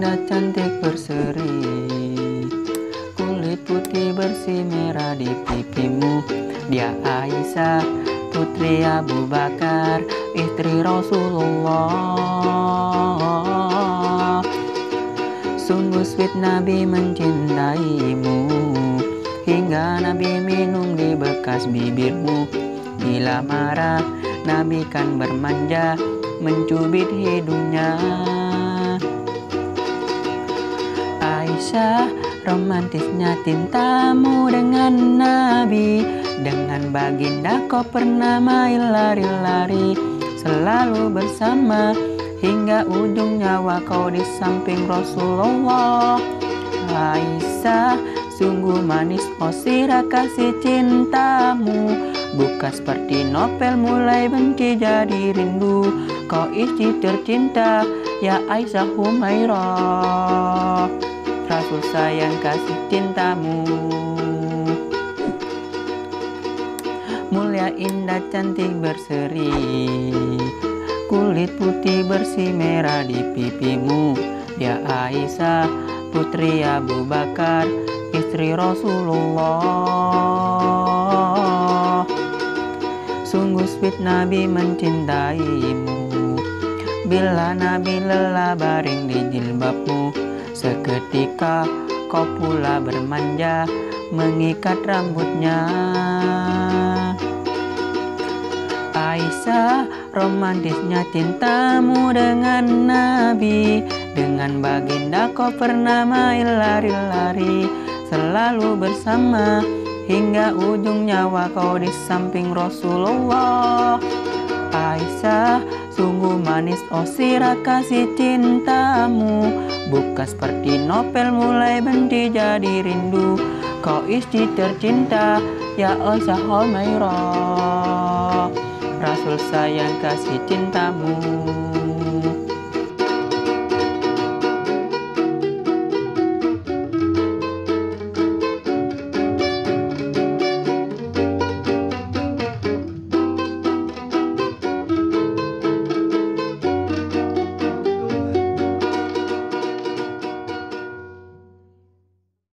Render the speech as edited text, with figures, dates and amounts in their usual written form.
indah cantik berseri, kulit putih bersih merah di pipimu. Dia Aisyah putri Abu Bakar, istri Rasulullah. Sungguh sweet Nabi mencintaimu, hingga Nabi minum di bekas bibirmu. Bila marah Nabi kan bermanja, mencubit hidungnya. Aisyah, romantisnya cintamu dengan Nabi. Dengan baginda kau pernah main lari-lari, selalu bersama hingga ujung nyawa kau di samping Rasulullah. Aisyah, sungguh manis oh sirah kasih cintamu, bukan seperti novel mulai benci jadi rindu. Kau istri tercinta ya Aisyah Humairah, Rasul sayang kasih cintamu. Mulia indah cantik berseri, kulit putih bersih merah di pipimu. Dia Aisyah putri Abu Bakar, istri Rasulullah. Sungguh sweet Nabi mencintaimu, bila Nabi lelah baring di jilbabmu. Seketika kau pula bermanja, mengikat rambutnya. Aisyah, romantisnya cintamu dengan Nabi. Dengan baginda kau pernah main lari-lari, selalu bersama hingga ujung nyawa kau di samping Rasulullah. Aisyah, sungguh manis oh sirah kasih cintamu, bukan seperti novel mulai benci jadi rindu. Kau istri tercinta ya Aisyah Humairah, Rasul sayang kasih cintamu.